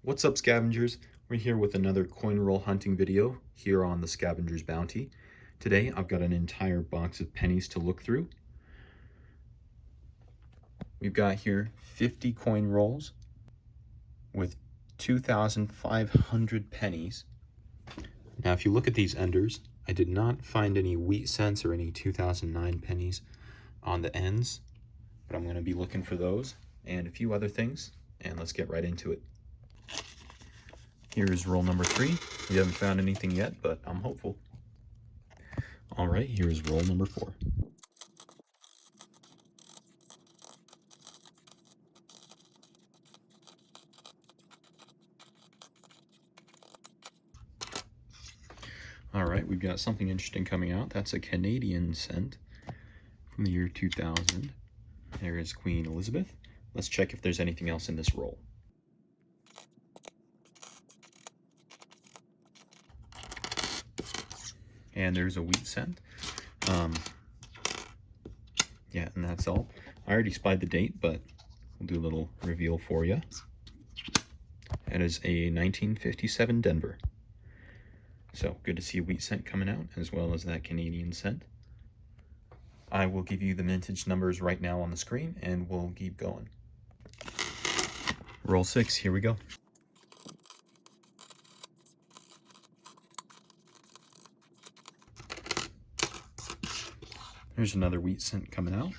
What's up, scavengers? We're here with another coin roll hunting video here on the Scavenger's Bounty. Today I've got an entire box of pennies to look through. We've got here 50 coin rolls with 2,500 pennies. Now if you look at these enders, I did not find any wheat cents or any 2009 pennies on the ends, but I'm going to be looking for those and a few other things, and let's get right into it. Here's roll number 3. We haven't found anything yet, but I'm hopeful. All right, here's roll number 4. All right, we've got something interesting coming out. That's a Canadian cent from the year 2000. There is Queen Elizabeth. Let's check if there's anything else in this roll. And there's a wheat cent. Yeah, and that's all. I already spied the date, but we'll do a little reveal for you. That is a 1957 Denver. So good to see a wheat cent coming out, as well as that Canadian cent. I will give you the mintage numbers right now on the screen, and we'll keep going. Roll 6, here we go. There's another wheat cent coming out.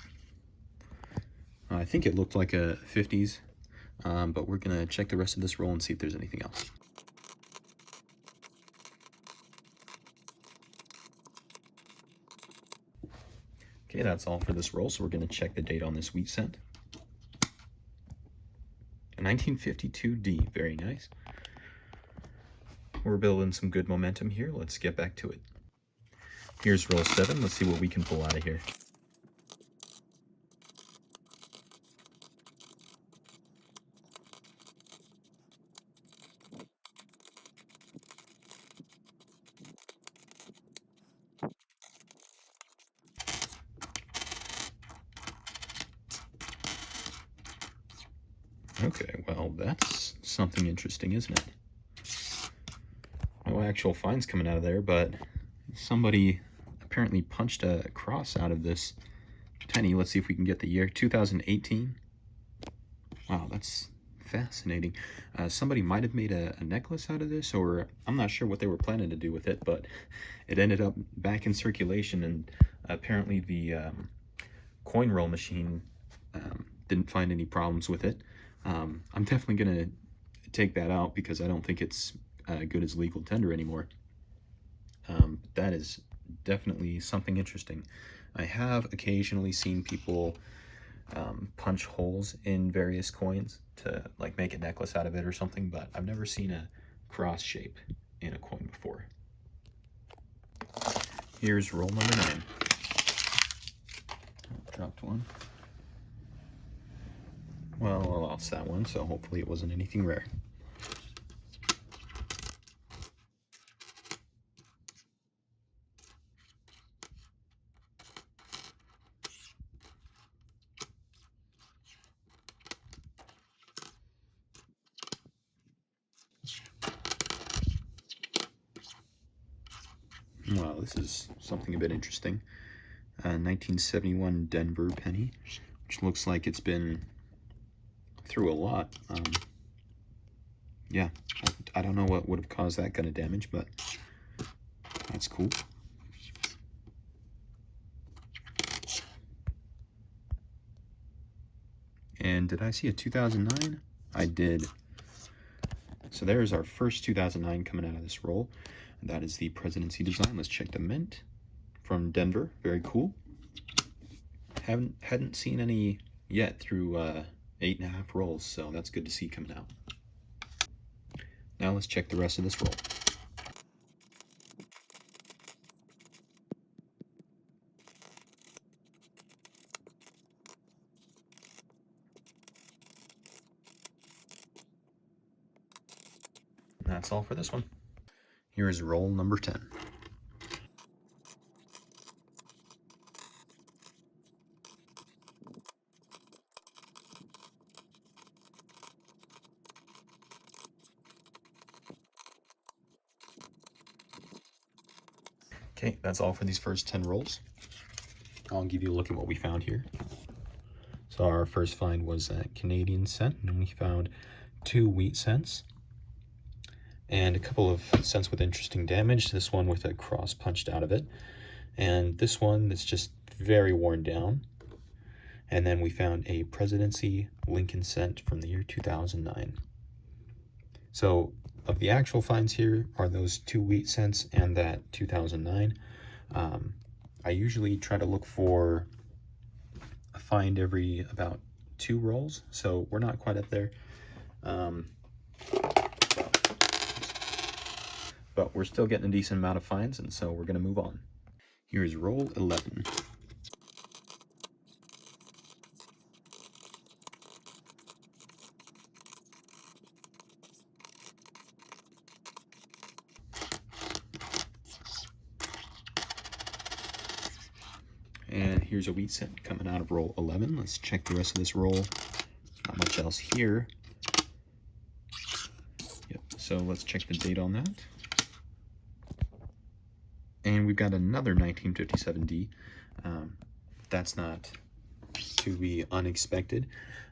I think it looked like a 50s, but we're gonna check the rest of this roll and see if there's anything else. Okay, that's all for this roll, so we're gonna check the date on this wheat cent. A 1952D, very nice. We're building some good momentum here. Let's get back to it. Here's roll 7. Let's see what we can pull out of here. Okay, well, that's something interesting, isn't it? No actual finds coming out of there, but somebody apparently punched a cross out of this penny. Let's see if we can get the year. 2018. Wow, that's fascinating. Somebody might have made a necklace out of this, or I'm not sure what they were planning to do with it, but it ended up back in circulation, and apparently the coin roll machine didn't find any problems with it. I'm definitely going to take that out because I don't think it's good as legal tender anymore. That is definitely something interesting. I have occasionally seen people punch holes in various coins to like make a necklace out of it or something, but I've never seen a cross shape in a coin before. Here's roll number 9. Dropped one. Well, I lost that one, so hopefully it wasn't anything rare. Wow, this is something a bit interesting. 1971 Denver penny, which looks like it's been through a lot. Yeah, I don't know what would have caused that kind of damage, but that's cool. And did I see a 2009? I did. So there's our first 2009 coming out of this roll. And that is the Presidency design. Let's check the mint from Denver. Very cool. Hadn't seen any yet through 8.5 rolls, so that's good to see coming out. Now let's check the rest of this roll. That's all for this one. Here is roll number 10. Okay, that's all for these first 10 rolls. I'll give you a look at what we found here. So our first find was a Canadian cent, and we found 2 wheat cents and a couple of cents with interesting damage. This one with a cross punched out of it, and this one that's just very worn down. And then we found a Presidency Lincoln cent from the year 2009. So of the actual finds here are those 2 wheat cents and that 2009. I usually try to look for a find every about 2 rolls, so we're not quite up there. But we're still getting a decent amount of finds, and so we're going to move on. Here's roll 11. And here's a wheat cent coming out of roll 11. Let's check the rest of this roll. Not much else here. Yep, so let's check the date on that. And we've got another 1957D. That's not to be unexpected.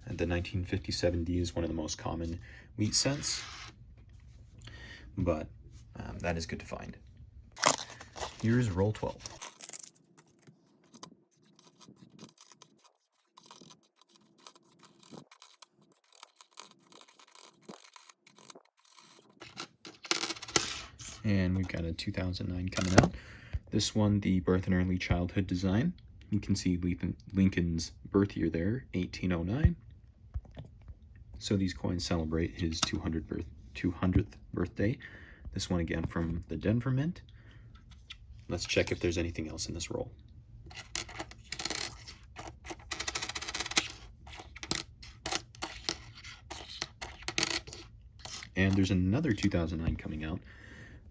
The 1957D is one of the most common wheat cents, but that is good to find. Here's roll 12. And we've got a 2009 coming out. This one, the Birth and Early Childhood design. You can see Lincoln's birth year there, 1809. So these coins celebrate his 200th birthday. This one again from the Denver Mint. Let's check if there's anything else in this roll. And there's another 2009 coming out.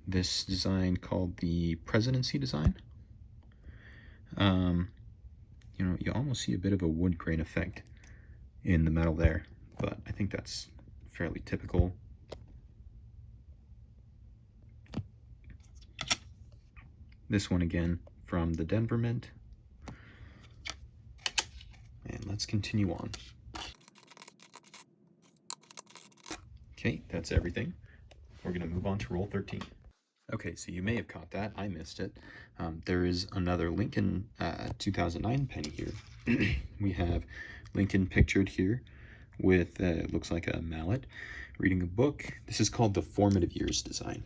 This design called the Presidency design. You know, you almost see a bit of a wood grain effect in the metal there, but I think that's fairly typical. This one again from the Denver Mint. And let's continue on. Okay, that's everything. We're going to move on to roll 13. Okay, so you may have caught that. I missed it. There is another Lincoln 2009 penny here. We have Lincoln pictured here with, looks like a mallet, reading a book. This is called the Formative Years design.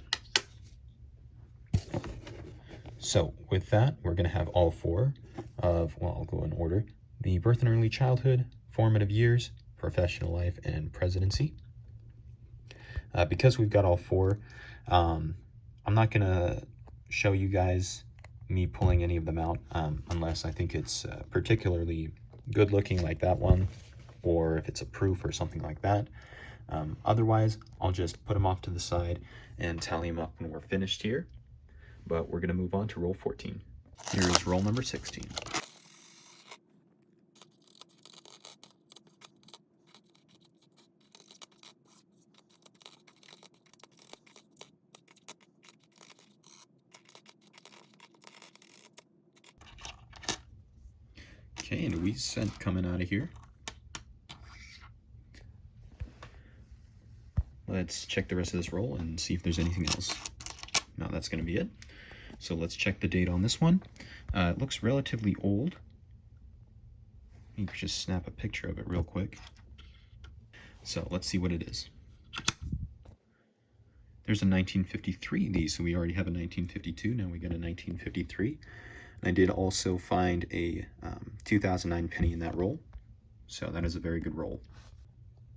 So with that, we're going to have all 4 of, well, I'll go in order. The Birth and Early Childhood, Formative Years, Professional Life, and Presidency. Because we've got all 4, I'm not going to show you guys me pulling any of them out unless I think it's particularly good looking like that one, or if it's a proof or something like that. Otherwise, I'll just put them off to the side and tally them up when we're finished here. But we're going to move on to roll 14. Here is roll number 16. Okay, and a wheat cent coming out of here. Let's check the rest of this roll and see if there's anything else. No, that's going to be it. So let's check the date on this one. It looks relatively old. Maybe just snap a picture of it real quick. So let's see what it is. There's a 1953 these, so we already have a 1952. Now we got a 1953. And I did also find a 2009 penny in that roll. So that is a very good roll.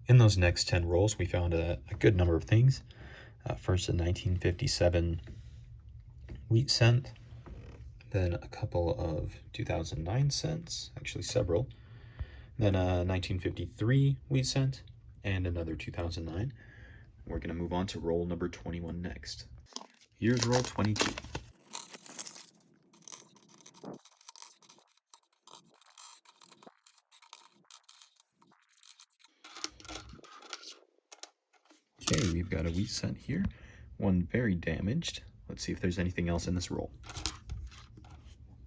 In those next 10 rolls, we found a good number of things. First, a 1957 wheat cent, then a couple of 2009 cents, actually several, then a 1953 wheat cent, and another 2009. We're going to move on to roll number 21 next. Here's roll 22. Okay, we've got a wheat cent here, one very damaged. Let's see if there's anything else in this roll.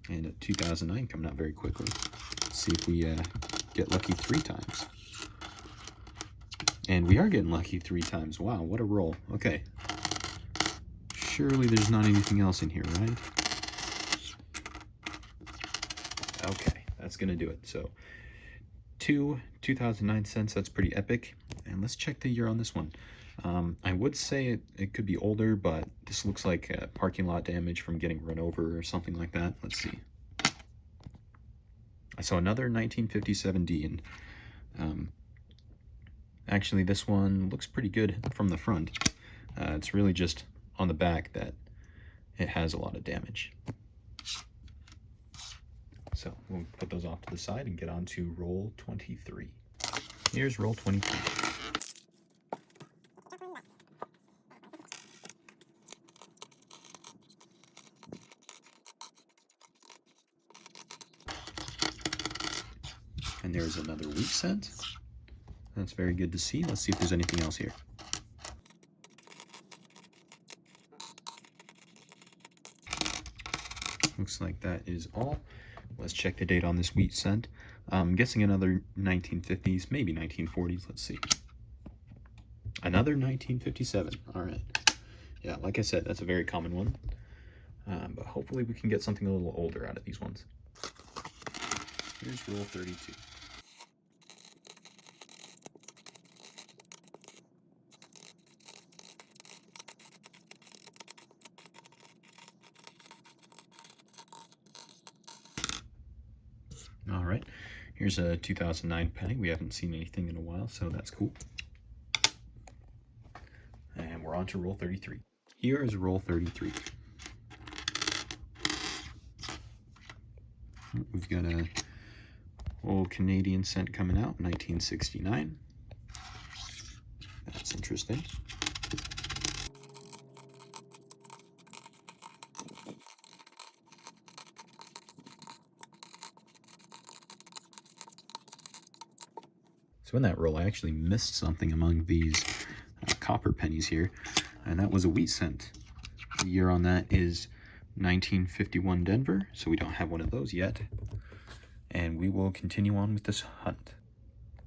And a 2009 coming out very quickly. Let's see if we get lucky 3 times. And we are getting lucky 3 times. Wow, what a roll. Okay. Surely there's not anything else in here, right? Okay, that's going to do it. So 2009 cents, that's pretty epic. And let's check the year on this one. I would say it could be older, but this looks like parking lot damage from getting run over or something like that. Let's see. I saw another 1957 D, and actually this one looks pretty good from the front. It's really just on the back that it has a lot of damage. So we'll put those off to the side and get on to roll 23. Here's roll 23. And there's another wheat cent. That's very good to see. Let's see if there's anything else here. Looks like that is all. Let's check the date on this wheat cent. I'm guessing another 1950s, maybe 1940s. Let's see. Another 1957. All right. Yeah, like I said, that's a very common one. But hopefully we can get something a little older out of these ones. Here's roll 32. All right, here's a 2009 penny. We haven't seen anything in a while, so that's cool. And we're on to roll 33. Here is roll 33. We've got a old Canadian cent coming out, 1969. That's interesting. So in that roll, I actually missed something among these copper pennies here, and that was a wheat cent. The year on that is 1951 Denver, so we don't have one of those yet. And we will continue on with this hunt.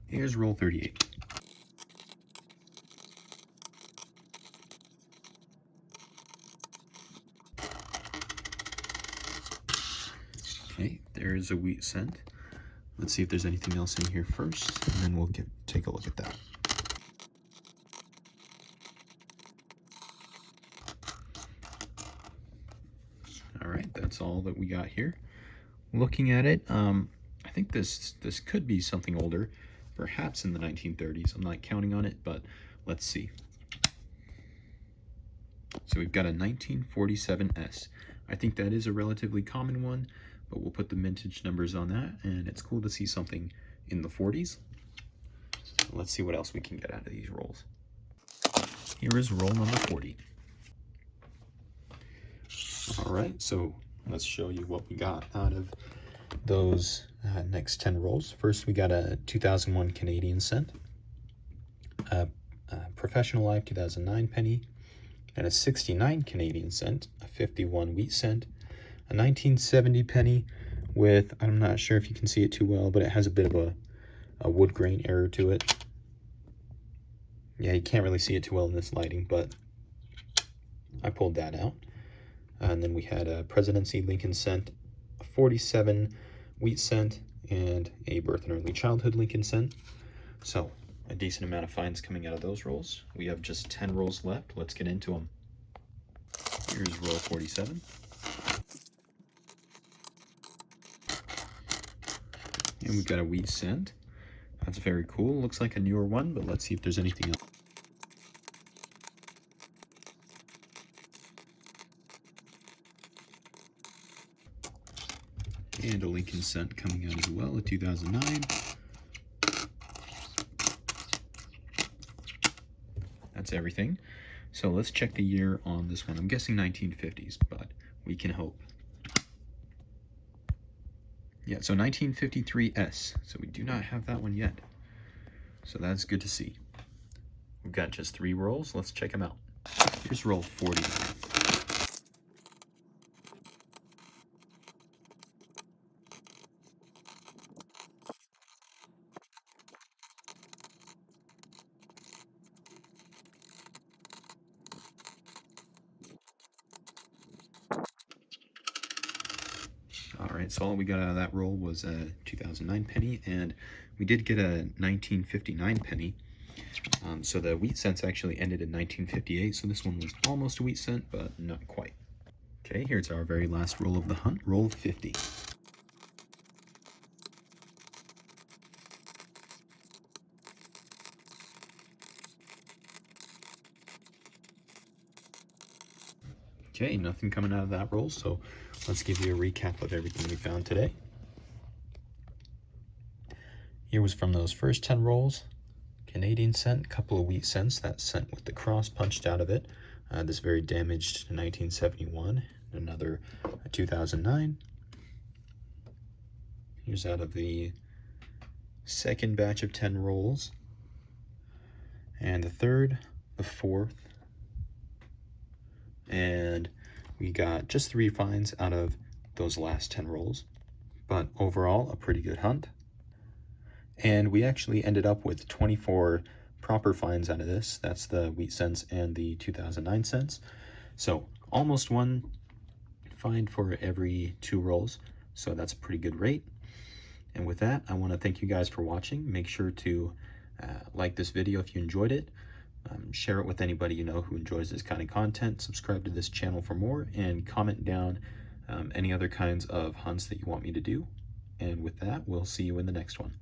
Here's roll 38. Okay, there's a wheat cent. Let's see if there's anything else in here first, and then we'll take a look at that. All right, that's all that we got here. Looking at it, I think this could be something older, perhaps in the 1930s. I'm not counting on it, but let's see. So we've got a 1947S. I think that is a relatively common one, but we'll put the vintage numbers on that, and it's cool to see something in the 40s. Let's see what else we can get out of these rolls. Here is roll number 40. All right, so let's show you what we got out of those next 10 rolls. First, we got a 2001 Canadian cent, a Professional Life 2009 penny, and a 69 Canadian cent, a 51 wheat cent, a 1970 penny with, I'm not sure if you can see it too well, but it has a bit of a wood grain error to it. Yeah, you can't really see it too well in this lighting, but I pulled that out. And then we had a Presidency Lincoln cent, a 47 wheat cent, and a Birth and Early Childhood Lincoln cent. So a decent amount of finds coming out of those rolls. We have just 10 rolls left. Let's get into them. Here's roll 47. And we've got a wheat cent. That's very cool. Looks like a newer one, but let's see if there's anything else. And a Lincoln cent coming out as well, a 2009. That's everything. So let's check the year on this one. I'm guessing 1950s, but we can hope. Yeah, so 1953S. So we do not have that one yet. So that's good to see. We've got just 3 rolls. Let's check them out. Here's roll 40. right, so all we got out of that roll was a 2009 penny, and we did get a 1959 penny. So the wheat cents actually ended in 1958, so this one was almost a wheat cent, but not quite. Okay, here's our very last roll of the hunt, roll 50. Okay, nothing coming out of that roll, so let's give you a recap of everything we found today. Here was from those first 10 rolls, Canadian cent, couple of wheat cents, that cent with the cross punched out of it, this very damaged 1971, another 2009. Here's out of the second batch of 10 rolls, and the third, the fourth, and we got just 3 finds out of those last 10 rolls, but overall a pretty good hunt. And we actually ended up with 24 proper finds out of this. That's the wheat cents and the 2009 cents. So almost 1 find for every 2 rolls. So that's a pretty good rate. And with that, I want to thank you guys for watching. Make sure to like this video if you enjoyed it. Share it with anybody you know who enjoys this kind of content. Subscribe to this channel for more, and comment down any other kinds of hunts that you want me to do. And with that, we'll see you in the next one.